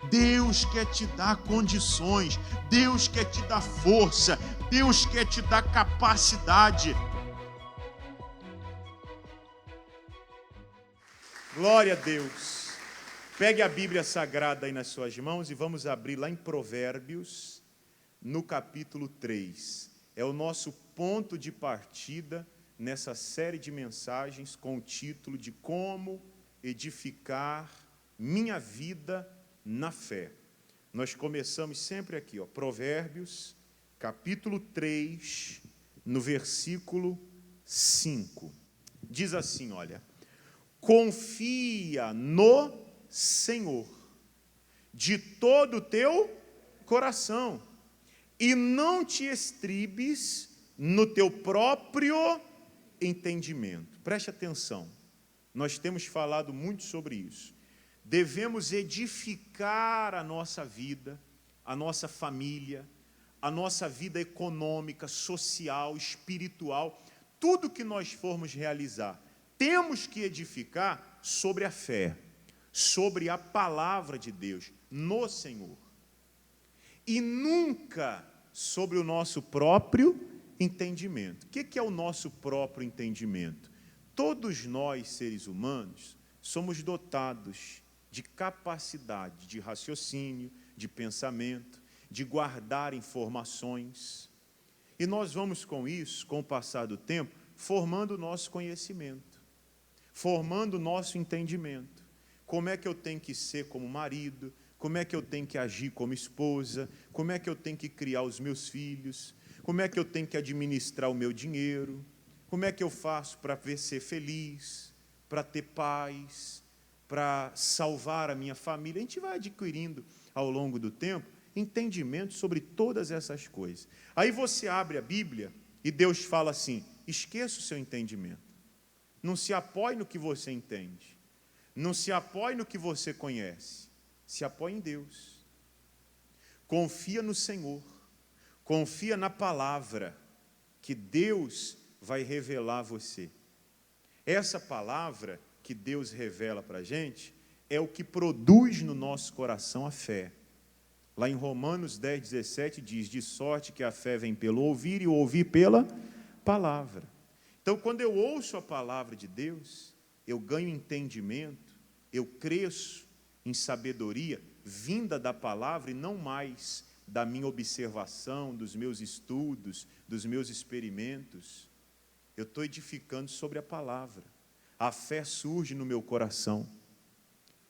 Deus quer te dar condições, Deus quer te dar força, Deus quer te dar capacidade. Glória a Deus. Pegue a Bíblia Sagrada aí nas suas mãos e vamos abrir lá em Provérbios, no capítulo 3. É o nosso ponto de partida nessa série de mensagens com o título de Como Edificar Minha Vida na Fé. Nós começamos sempre aqui, Provérbios, capítulo 3, no versículo 5. Diz assim, olha: confia no Senhor de todo o teu coração e não te estribes no teu próprio entendimento. Preste atenção, nós temos falado muito sobre isso. Devemos edificar a nossa vida, a nossa família, a nossa vida econômica, social, espiritual, tudo que nós formos realizar, temos que edificar sobre a fé, sobre a palavra de Deus, no Senhor. E nunca sobre o nosso próprio entendimento. O que é o nosso próprio entendimento? Todos nós, seres humanos, somos dotados de capacidade de raciocínio, de pensamento, de guardar informações. E nós vamos com isso, com o passar do tempo, formando o nosso conhecimento, formando o nosso entendimento. Como é que eu tenho que ser como marido? Como é que eu tenho que agir como esposa? Como é que eu tenho que criar os meus filhos? Como é que eu tenho que administrar o meu dinheiro? Como é que eu faço para ser feliz, para ter paz, para salvar a minha família? A gente vai adquirindo ao longo do tempo entendimento sobre todas essas coisas. Aí você abre a Bíblia e Deus fala assim: esqueça o seu entendimento. Não se apoie no que você entende. Não se apoie no que você conhece. Se apoie em Deus. Confia no Senhor. Confia na palavra que Deus vai revelar a você. Essa palavra que Deus revela para a gente é o que produz no nosso coração a fé. Lá em Romanos 10:17 diz: de sorte que a fé vem pelo ouvir e o ouvir pela palavra. Então, quando eu ouço a palavra de Deus, eu ganho entendimento, eu cresço em sabedoria vinda da palavra e não mais da minha observação, dos meus estudos, dos meus experimentos. Eu estou edificando sobre a palavra. A fé surge no meu coração.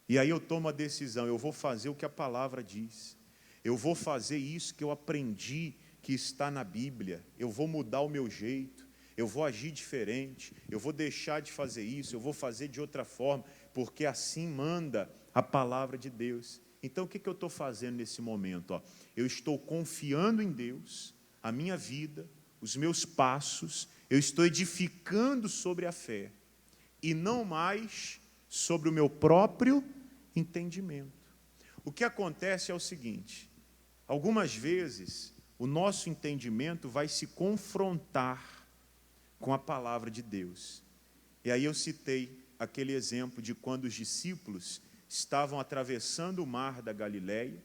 E aí eu tomo a decisão: eu vou fazer o que a palavra diz. Eu vou fazer isso que eu aprendi que está na Bíblia. Eu vou mudar o meu jeito. Eu vou agir diferente. Eu vou deixar de fazer isso. Eu vou fazer de outra forma, porque assim manda a palavra de Deus. Então, o que eu estou fazendo nesse momento? Eu estou confiando em Deus, a minha vida, os meus passos. Eu estou edificando sobre a fé e não mais sobre o meu próprio entendimento. O que acontece é o seguinte: algumas vezes o nosso entendimento vai se confrontar com a palavra de Deus. E aí eu citei aquele exemplo de quando os discípulos estavam atravessando o mar da Galileia.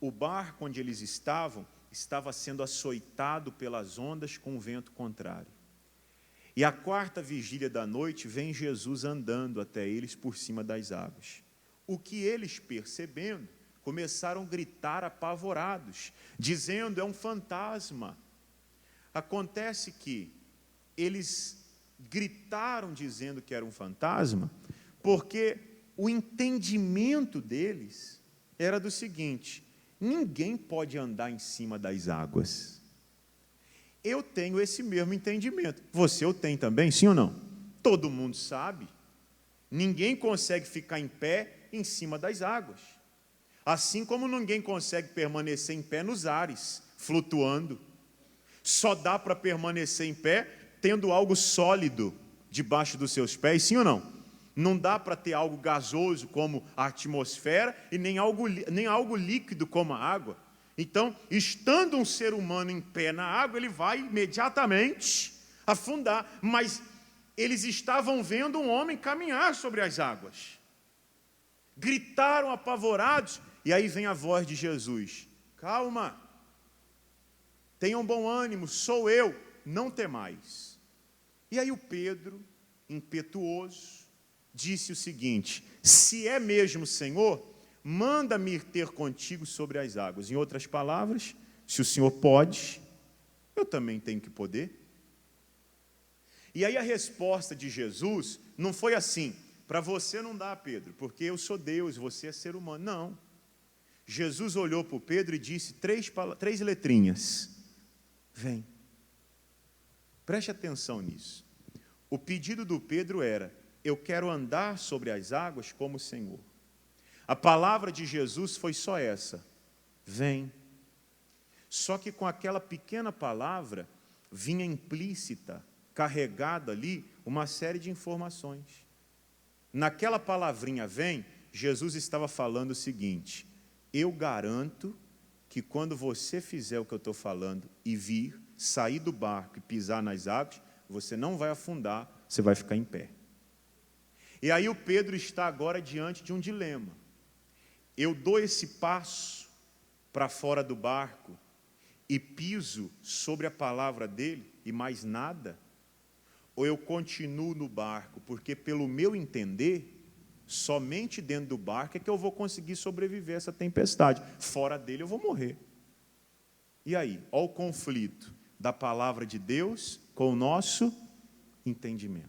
O barco onde eles estavam estava sendo açoitado pelas ondas com o vento contrário. E à quarta vigília da noite vem Jesus andando até eles por cima das águas. O que eles, percebendo, começaram a gritar apavorados, dizendo: é um fantasma. Acontece que eles gritaram dizendo que era um fantasma, porque o entendimento deles era do seguinte: ninguém pode andar em cima das águas. Eu tenho esse mesmo entendimento. Você o tem também, sim ou não? Todo mundo sabe. Ninguém consegue ficar em pé em cima das águas. Assim como ninguém consegue permanecer em pé nos ares, flutuando. Só dá para permanecer em pé tendo algo sólido debaixo dos seus pés, sim ou não? Não dá para ter algo gasoso como a atmosfera e nem algo líquido como a água. Então, estando um ser humano em pé na água, ele vai imediatamente afundar. Mas eles estavam vendo um homem caminhar sobre as águas. gritaram apavorados, e aí vem a voz de Jesus: calma, tenham bom ânimo, sou eu, não temais. E aí o Pedro, impetuoso, disse o seguinte: se é mesmo Senhor, manda-me ir ter contigo sobre as águas. Em outras palavras, se o Senhor pode, eu também tenho que poder. E aí a resposta de Jesus não foi assim: para você não dá, Pedro, porque eu sou Deus, você é ser humano. Não. Jesus olhou para o Pedro e disse três letrinhas: vem. Preste atenção nisso. O pedido do Pedro era: eu quero andar sobre as águas como o Senhor. A palavra de Jesus foi só essa: vem. Só que com aquela pequena palavra vinha implícita, carregada ali, uma série de informações. Naquela palavrinha vem, Jesus estava falando o seguinte: eu garanto que quando você fizer o que eu estou falando e vir, sair do barco e pisar nas águas, você não vai afundar, você vai ficar em pé. E aí o Pedro está agora diante de um dilema: eu dou esse passo para fora do barco e piso sobre a palavra dele e mais nada? Ou eu continuo no barco, porque pelo meu entender, somente dentro do barco é que eu vou conseguir sobreviver a essa tempestade. Fora dele eu vou morrer. E aí, olha o conflito da palavra de Deus com o nosso entendimento.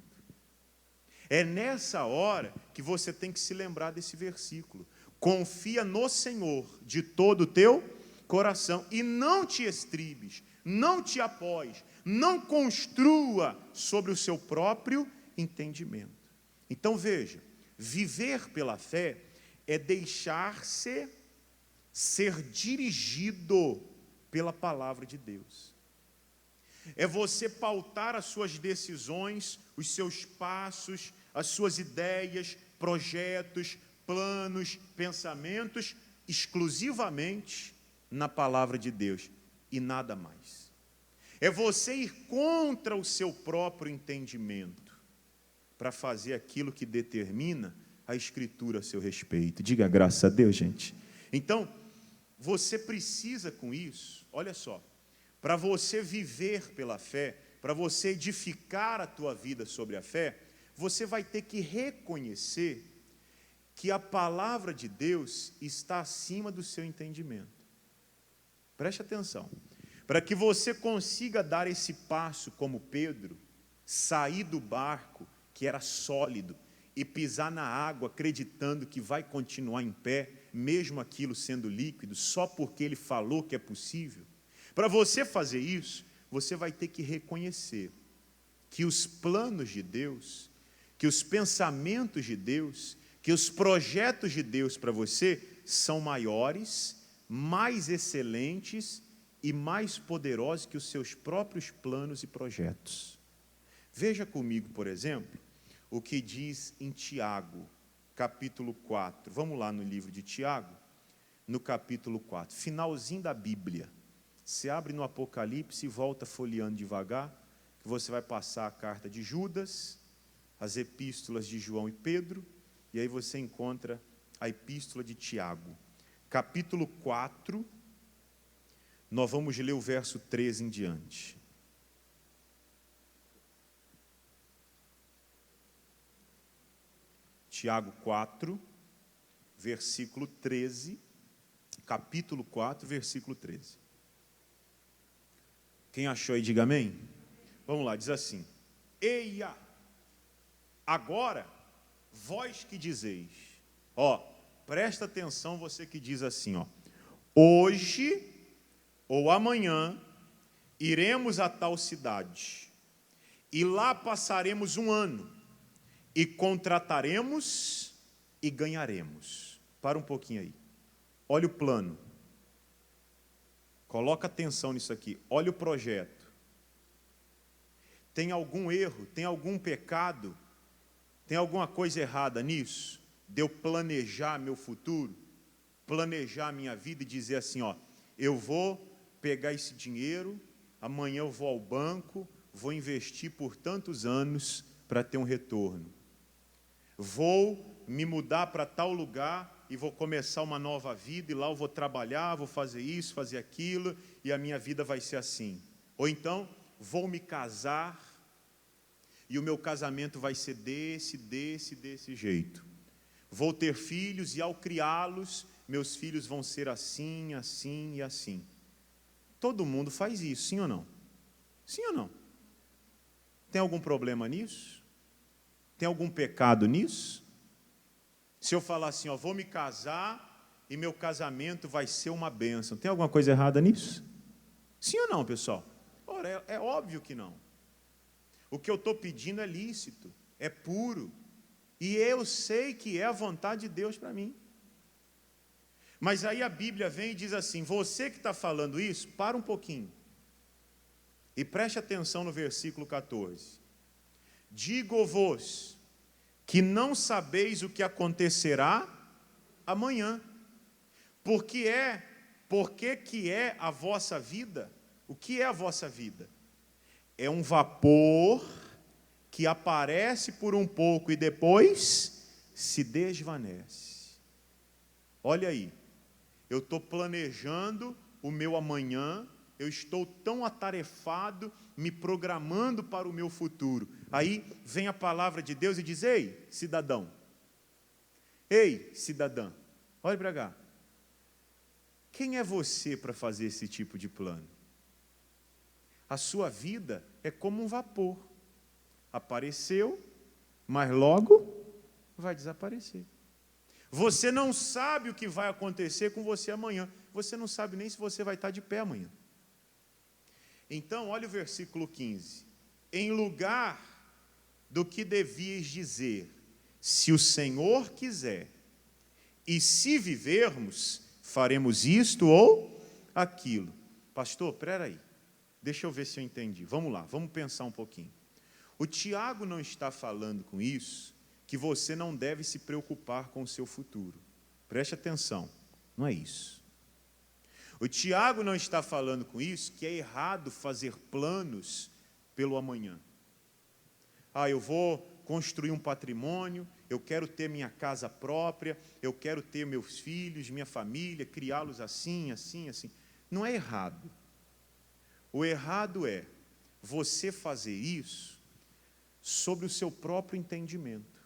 É nessa hora que você tem que se lembrar desse versículo: confia no Senhor de todo o teu coração e não te estribes, não te apoies, não construa sobre o seu próprio entendimento. Então veja, viver pela fé é deixar-se ser dirigido pela palavra de Deus. É você pautar as suas decisões, os seus passos, as suas ideias, projetos, planos, pensamentos, exclusivamente na palavra de Deus e nada mais. É você ir contra o seu próprio entendimento para fazer aquilo que determina a Escritura a seu respeito. Diga graças a Deus, gente. Então, você precisa com isso, olha só, para você viver pela fé, para você edificar a tua vida sobre a fé, você vai ter que reconhecer que a palavra de Deus está acima do seu entendimento. Preste atenção. Para que você consiga dar esse passo como Pedro, sair do barco, que era sólido, e pisar na água acreditando que vai continuar em pé, mesmo aquilo sendo líquido, só porque ele falou que é possível. Para você fazer isso, você vai ter que reconhecer que os planos de Deus, que os pensamentos de Deus, que os projetos de Deus para você são maiores, mais excelentes e mais poderosos que os seus próprios planos e projetos. Veja comigo, por exemplo, o que diz em Tiago, capítulo 4. Vamos lá no livro de Tiago, no capítulo 4, finalzinho da Bíblia. Você abre no Apocalipse e volta folheando devagar, que você vai passar a carta de Judas, as epístolas de João e Pedro, e aí você encontra a epístola de Tiago. Capítulo 4, nós vamos ler o verso 13 em diante. Tiago 4, versículo 13, capítulo 4, versículo 13. Quem achou aí, diga amém. Vamos lá, diz assim: eia, agora, vós que dizeis, presta atenção você que diz assim, hoje ou amanhã iremos a tal cidade, e lá passaremos um ano, e contrataremos e ganharemos. Para um pouquinho aí. Olha o plano. Coloca atenção nisso aqui. Olha o projeto. Tem algum erro? Tem algum pecado? Tem alguma coisa errada nisso? De eu planejar meu futuro? Planejar minha vida e dizer assim, eu vou pegar esse dinheiro, amanhã eu vou ao banco, vou investir por tantos anos para ter um retorno. Vou me mudar para tal lugar e vou começar uma nova vida, e lá eu vou trabalhar, vou fazer isso, fazer aquilo, e a minha vida vai ser assim. Ou então, vou me casar, e o meu casamento vai ser desse jeito. Vou ter filhos, e ao criá-los, meus filhos vão ser assim, assim e assim. Todo mundo faz isso, sim ou não? Sim ou não? Tem algum problema nisso? Tem algum pecado nisso? Se eu falar assim, ó, vou me casar e meu casamento vai ser uma bênção, tem alguma coisa errada nisso? Sim ou não, pessoal? Ora, é óbvio que não. O que eu estou pedindo é lícito, é puro, e eu sei que é a vontade de Deus para mim. Mas aí a Bíblia vem e diz assim, você que está falando isso, para um pouquinho, e preste atenção no versículo 14. Digo-vos que não sabeis o que acontecerá amanhã. Porque que é a vossa vida? O que é a vossa vida? É um vapor que aparece por um pouco e depois se desvanece. Olha aí, eu estou planejando o meu amanhã, eu estou tão atarefado, me programando para o meu futuro. Aí vem a palavra de Deus e diz, ei, cidadão, ei, cidadã, olhe para cá. Quem é você para fazer esse tipo de plano? A sua vida é como um vapor. Apareceu, mas logo vai desaparecer. Você não sabe o que vai acontecer com você amanhã. Você não sabe nem se você vai estar de pé amanhã. Então, olha o versículo 15. Em lugar do que devias dizer, se o Senhor quiser, e se vivermos, faremos isto ou aquilo. Pastor, espera aí. Deixa eu ver se eu entendi. Vamos lá, vamos pensar um pouquinho. O Tiago não está falando com isso que você não deve se preocupar com o seu futuro. Preste atenção, não é isso. O Tiago não está falando com isso que é errado fazer planos pelo amanhã. Eu vou construir um patrimônio, eu quero ter minha casa própria, eu quero ter meus filhos, minha família, criá-los assim, assim, assim. Não é errado. O errado é você fazer isso sobre o seu próprio entendimento.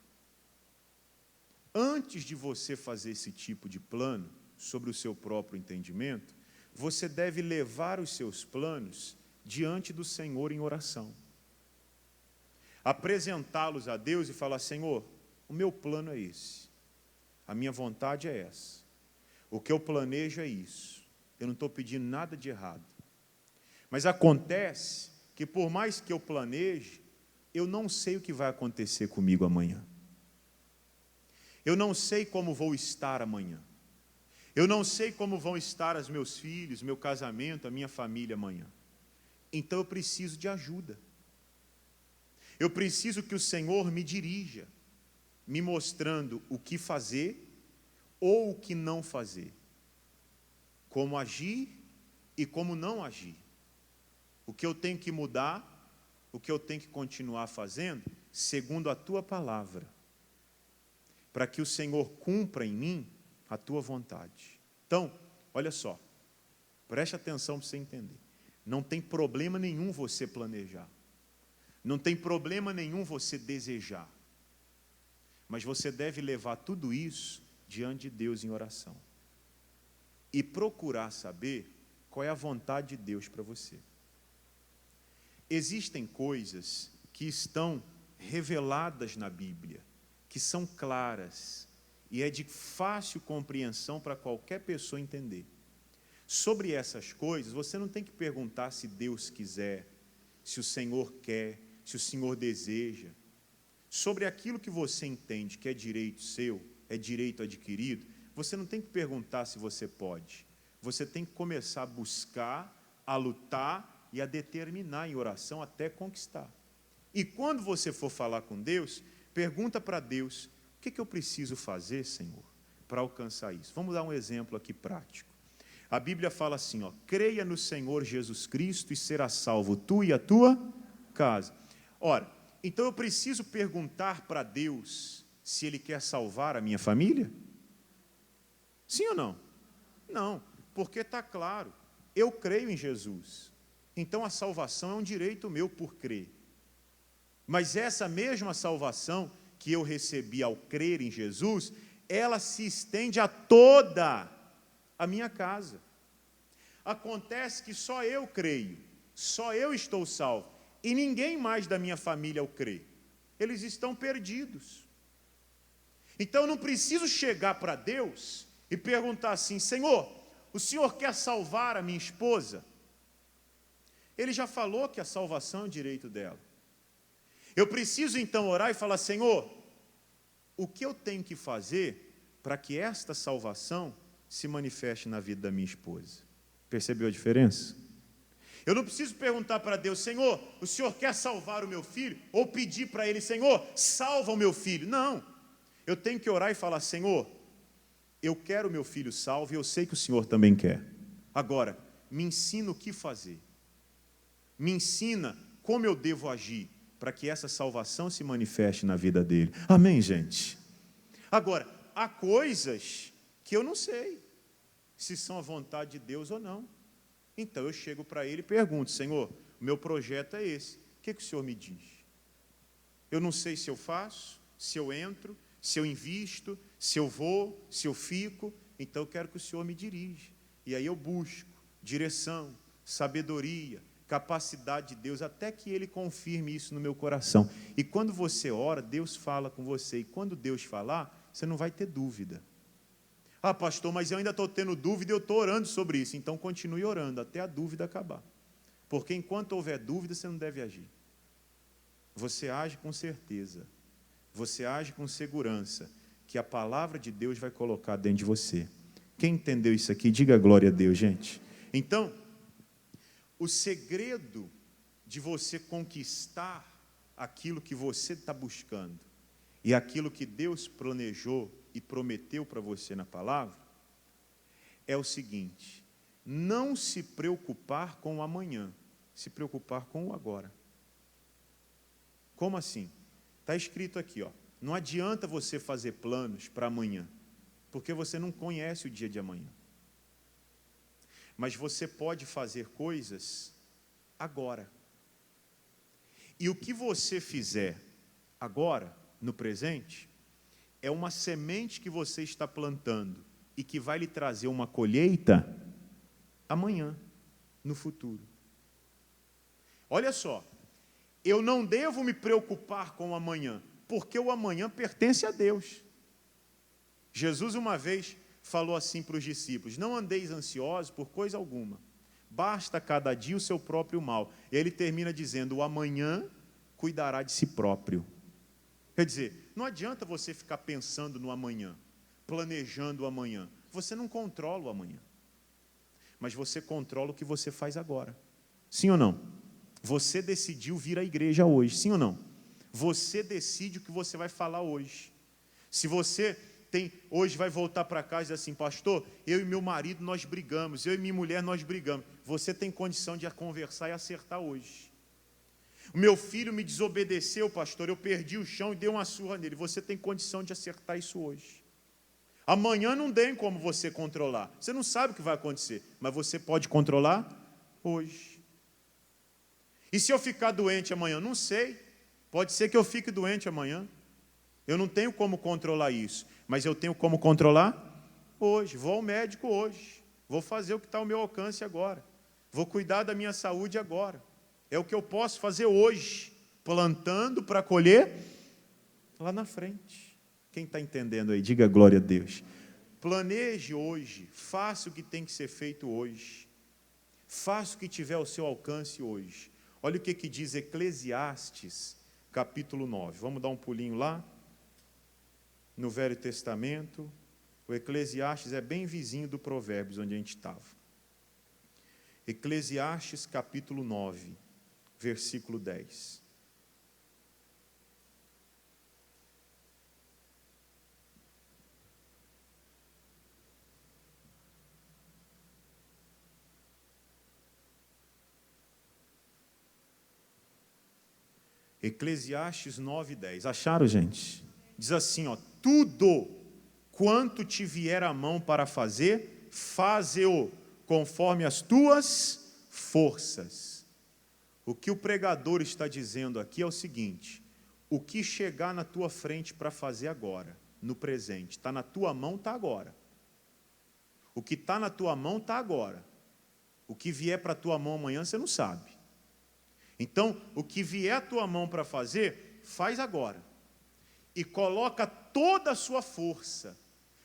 Antes de você fazer esse tipo de plano, sobre o seu próprio entendimento, você deve levar os seus planos diante do Senhor em oração. Apresentá-los a Deus e falar, Senhor, o meu plano é esse, a minha vontade é essa, o que eu planejo é isso, eu não estou pedindo nada de errado. Mas acontece que por mais que eu planeje, eu não sei o que vai acontecer comigo amanhã. Eu não sei como vou estar amanhã. Eu não sei como vão estar os meus filhos, meu casamento, a minha família amanhã. Então eu preciso de ajuda. Eu preciso que o Senhor me dirija, me mostrando o que fazer ou o que não fazer. Como agir e como não agir. O que eu tenho que mudar, o que eu tenho que continuar fazendo, segundo a Tua palavra. Para que o Senhor cumpra em mim a Tua vontade. Então, olha só, preste atenção para você entender. Não tem problema nenhum você planejar. Não tem problema nenhum você desejar. Mas você deve levar tudo isso diante de Deus em oração. E procurar saber qual é a vontade de Deus para você. Existem coisas que estão reveladas na Bíblia, que são claras, e é de fácil compreensão para qualquer pessoa entender. Sobre essas coisas, você não tem que perguntar se Deus quiser, se o Senhor quer, se o Senhor deseja. Sobre aquilo que você entende que é direito seu, é direito adquirido, você não tem que perguntar se você pode. Você tem que começar a buscar, a lutar e a determinar em oração até conquistar. E quando você for falar com Deus, pergunta para Deus, o que eu preciso fazer, Senhor, para alcançar isso? Vamos dar um exemplo aqui prático. A Bíblia fala assim, creia no Senhor Jesus Cristo e será salvo tu e a tua casa. Ora, então eu preciso perguntar para Deus se Ele quer salvar a minha família? Sim ou não? Não, porque está claro, eu creio em Jesus. Então a salvação é um direito meu por crer. Mas essa mesma salvação que eu recebi ao crer em Jesus, ela se estende a toda a minha casa. Acontece que só eu creio, só eu estou salvo, e ninguém mais da minha família o crê. Eles estão perdidos. Então eu não preciso chegar para Deus e perguntar assim: Senhor, o Senhor quer salvar a minha esposa? Ele já falou que a salvação é o direito dela. Eu preciso então orar e falar: Senhor, o que eu tenho que fazer para que esta salvação se manifeste na vida da minha esposa? Percebeu a diferença? Eu não preciso perguntar para Deus: Senhor, o Senhor quer salvar o meu filho? Ou pedir para Ele: Senhor, salva o meu filho. Não, eu tenho que orar e falar: Senhor, eu quero o meu filho salvo e eu sei que o Senhor também quer. Agora, me ensina o que fazer. Me ensina como eu devo agir para que essa salvação se manifeste na vida dele. Amém, gente? Agora, há coisas que eu não sei se são a vontade de Deus ou não. Então eu chego para ele e pergunto: Senhor, meu projeto é esse, o que o Senhor me diz? Eu não sei se eu faço, se eu entro, se eu invisto, se eu vou, se eu fico. Então eu quero que o Senhor me dirija. E aí eu busco direção, sabedoria, capacidade de Deus, até que Ele confirme isso no meu coração. E quando você ora, Deus fala com você. E quando Deus falar, você não vai ter dúvida. Ah, pastor, mas eu ainda estou tendo dúvida e eu estou orando sobre isso. Então continue orando até a dúvida acabar. Porque enquanto houver dúvida, você não deve agir. Você age com certeza. Você age com segurança, que a palavra de Deus vai colocar dentro de você. Quem entendeu isso aqui, diga glória a Deus, gente. Então, o segredo de você conquistar aquilo que você está buscando e aquilo que Deus planejou e prometeu para você na palavra é o seguinte: não se preocupar com o amanhã, se preocupar com o agora. Como assim? Está escrito aqui, ó, não adianta você fazer planos para amanhã, porque você não conhece o dia de amanhã. Mas você pode fazer coisas agora. E o que você fizer agora, no presente, é uma semente que você está plantando e que vai lhe trazer uma colheita amanhã, no futuro. Olha só, eu não devo me preocupar com o amanhã, porque o amanhã pertence a Deus. Jesus uma vez falou assim para os discípulos: não andeis ansiosos por coisa alguma, basta cada dia o seu próprio mal. E ele termina dizendo: o amanhã cuidará de si próprio. Quer dizer, não adianta você ficar pensando no amanhã, planejando o amanhã. Você não controla o amanhã, mas você controla o que você faz agora. Sim ou não? Você decidiu vir à igreja hoje, sim ou não? Você decide o que você vai falar hoje. Se você hoje vai voltar para casa e dizer assim: pastor, eu e meu marido nós brigamos, eu e minha mulher nós brigamos. Você tem condição de conversar e acertar hoje. O meu filho me desobedeceu, pastor, eu perdi o chão e dei uma surra nele. Você tem condição de acertar isso hoje. Amanhã não tem como você controlar. Você não sabe o que vai acontecer, mas você pode controlar hoje. E se eu ficar doente amanhã? Não sei. Pode ser que eu fique doente amanhã. Eu não tenho como controlar isso, mas eu tenho como controlar hoje. Vou ao médico hoje. Vou fazer o que está ao meu alcance agora. Vou cuidar da minha saúde agora. É o que eu posso fazer hoje, plantando para colher lá na frente. Quem está entendendo aí, diga glória a Deus. Planeje hoje, faça o que tem que ser feito hoje. Faça o que tiver ao seu alcance hoje. Olha o que diz Eclesiastes, capítulo 9. Vamos dar um pulinho lá, no Velho Testamento. O Eclesiastes é bem vizinho do Provérbios, onde a gente estava. Eclesiastes, capítulo 9. Versículo 10. Eclesiastes 9, 10. Acharam, gente? diz assim, ó, tudo quanto te vier a mão para fazer, faze-o conforme as tuas forças. O que o pregador está dizendo aqui é o seguinte: o que chegar na tua frente para fazer agora, no presente, está na tua mão, está agora. O que está na tua mão, está agora. O que vier para a tua mão amanhã, você não sabe. Então, o que vier à tua mão para fazer, faz agora. E coloca toda a sua força.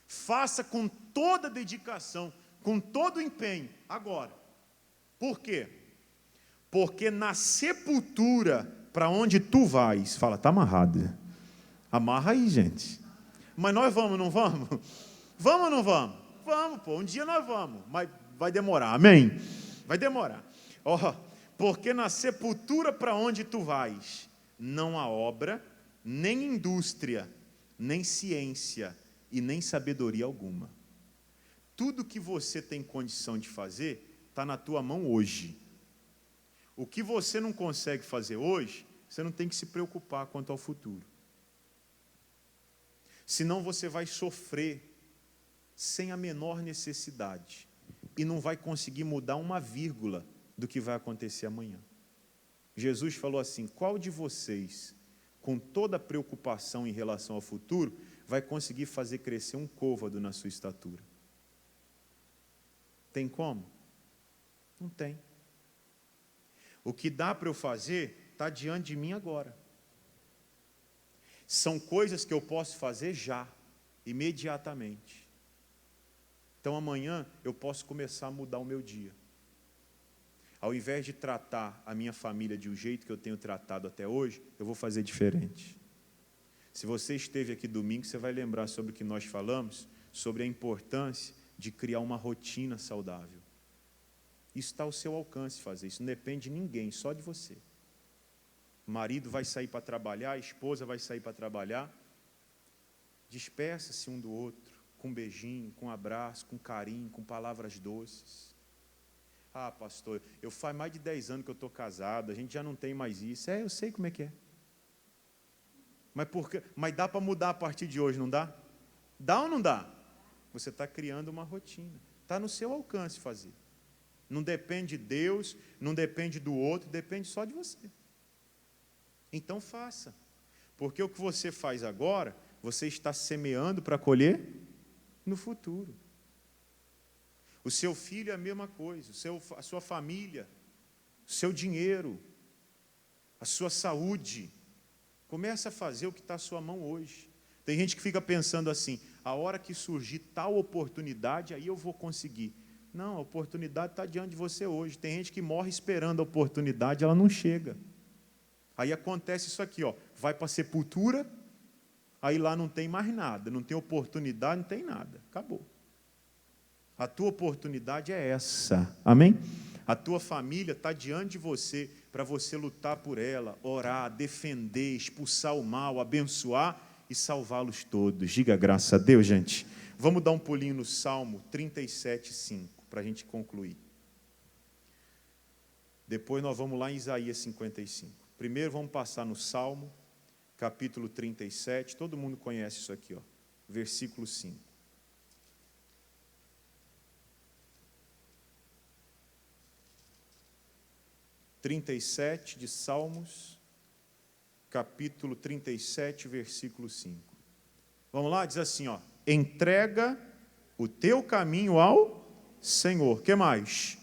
Faça com toda a dedicação, com todo o empenho, agora. Por quê? Porque na sepultura, para onde tu vais, fala, está amarrado. Amarra aí, gente. Mas nós vamos, não vamos? Vamos ou não vamos? Vamos, pô, um dia nós vamos, mas vai demorar, amém? Vai demorar. Ó, porque na sepultura para onde tu vais, não há obra, nem indústria, nem ciência e nem sabedoria alguma. Tudo que você tem condição de fazer, está na tua mão hoje. O que você não consegue fazer hoje, você não tem que se preocupar quanto ao futuro. Senão você vai sofrer sem a menor necessidade e não vai conseguir mudar uma vírgula do que vai acontecer amanhã. Jesus falou assim, qual de vocês, com toda a preocupação em relação ao futuro, vai conseguir fazer crescer um côvado na sua estatura? Tem como? Não tem. O que dá para eu fazer está diante de mim agora. São coisas que eu posso fazer já, imediatamente. Então amanhã eu posso começar a mudar o meu dia. Ao invés de tratar a minha família de um jeito que eu tenho tratado até hoje, eu vou fazer diferente. Se você esteve aqui domingo, você vai lembrar sobre o que nós falamos, sobre a importância de criar uma rotina saudável. Isso está ao seu alcance fazer, isso não depende de ninguém, só de você. O marido vai sair para trabalhar, a esposa vai sair para trabalhar, despeça-se um do outro, com um beijinho, com um abraço, com carinho, com palavras doces. Ah, pastor, eu faz mais de 10 anos que eu estou casado, a gente já não tem mais isso. Eu sei como é que é. Mas dá para mudar a partir de hoje, não dá? Dá ou não dá? Você está criando uma rotina. Está no seu alcance fazer. Não depende de Deus, não depende do outro, depende só de você. Então faça. Porque o que você faz agora, você está semeando para colher no futuro. O seu filho é a mesma coisa, a sua família, o seu dinheiro, a sua saúde. Começa a fazer o que está à sua mão hoje. Tem gente que fica pensando assim, a hora que surgir tal oportunidade, aí eu vou conseguir. Não, a oportunidade está diante de você hoje. Tem gente que morre esperando a oportunidade, ela não chega. Aí acontece isso aqui, ó, vai para a sepultura, aí lá não tem mais nada, não tem oportunidade, não tem nada, acabou. A tua oportunidade é essa, amém? A tua família está diante de você, para você lutar por ela, orar, defender, expulsar o mal, abençoar e salvá-los todos. Diga graças a Deus, gente. Vamos dar um pulinho no Salmo 37:5, para a gente concluir. Depois nós vamos lá em Isaías 55. Primeiro vamos passar no Salmo, capítulo 37, todo mundo conhece isso aqui, ó, versículo 5. De Salmos, capítulo 37, versículo 5. Vamos lá, diz assim, ó, entrega o teu caminho ao Senhor. Que mais?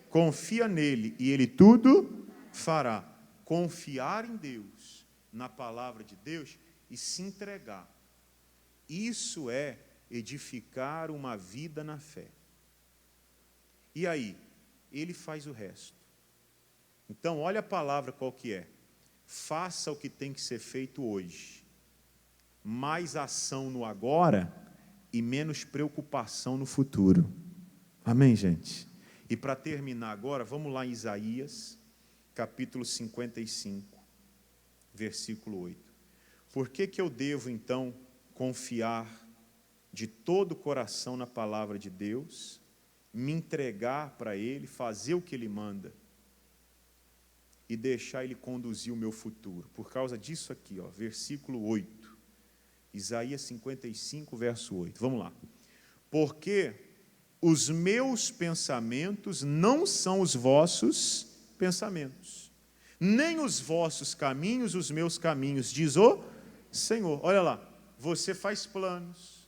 Confia nele e ele tudo fará. Confiar em Deus, na palavra de Deus e se entregar. Isso é edificar uma vida na fé. E aí, ele faz o resto. Então, olha a palavra qual que é. Faça o que tem que ser feito hoje. Mais ação no agora e menos preocupação no futuro. Amém, gente? E para terminar agora, vamos lá em Isaías, capítulo 55, versículo 8. Por que eu devo, então, confiar de todo o coração na palavra de Deus, me entregar para Ele, fazer o que Ele manda e deixar Ele conduzir o meu futuro? Por causa disso aqui, ó, versículo 8. Isaías 55, verso 8. Vamos lá. Porque os meus pensamentos não são os vossos pensamentos, nem os vossos caminhos, os meus caminhos, diz o Senhor. Olha lá, você faz planos,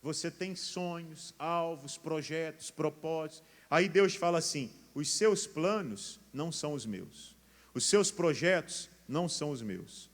você tem sonhos, alvos, projetos, propósitos. Aí Deus fala assim: os seus planos não são os meus, os seus projetos não são os meus,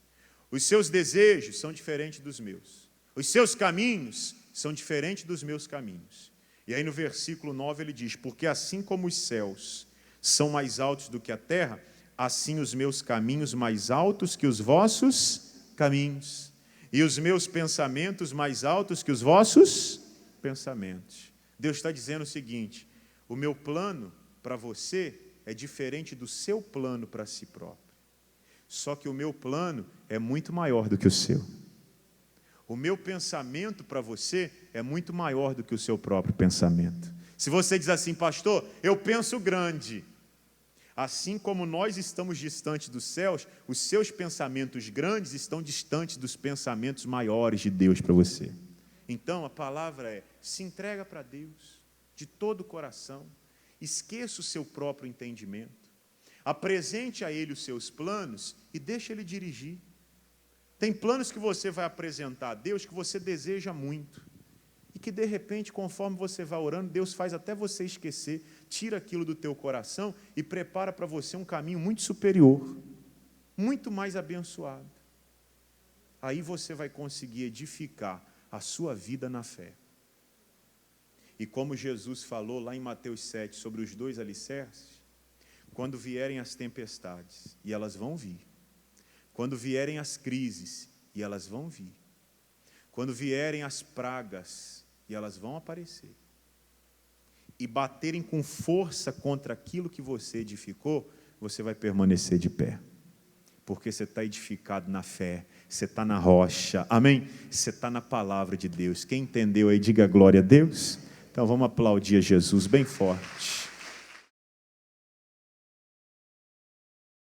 os seus desejos são diferentes dos meus, os seus caminhos são diferentes dos meus caminhos. E aí no versículo 9 ele diz: porque assim como os céus são mais altos do que a terra, assim os meus caminhos mais altos que os vossos caminhos, e os meus pensamentos mais altos que os vossos pensamentos. Deus está dizendo o seguinte: o meu plano para você é diferente do seu plano para si próprio. Só que o meu plano é muito maior do que o seu. O meu pensamento para você é muito maior do que o seu próprio pensamento. Se você diz assim: pastor, eu penso grande. Assim como nós estamos distantes dos céus, os seus pensamentos grandes estão distantes dos pensamentos maiores de Deus para você. Então, a palavra é: se entrega para Deus de todo o coração, esqueça o seu próprio entendimento, apresente a Ele os seus planos e deixe Ele dirigir. Tem planos que você vai apresentar a Deus que você deseja muito, e que de repente, conforme você vai orando, Deus faz até você esquecer, tira aquilo do teu coração e prepara para você um caminho muito superior, muito mais abençoado. Aí você vai conseguir edificar a sua vida na fé. E como Jesus falou lá em Mateus 7 sobre os 2 alicerces, quando vierem as tempestades, e elas vão vir, quando vierem as crises, e elas vão vir, quando vierem as pragas, e elas vão aparecer, e baterem com força contra aquilo que você edificou, você vai permanecer de pé, porque você está edificado na fé, você está na rocha, amém? Você está na palavra de Deus. Quem entendeu aí, diga glória a Deus. Então vamos aplaudir a Jesus bem forte.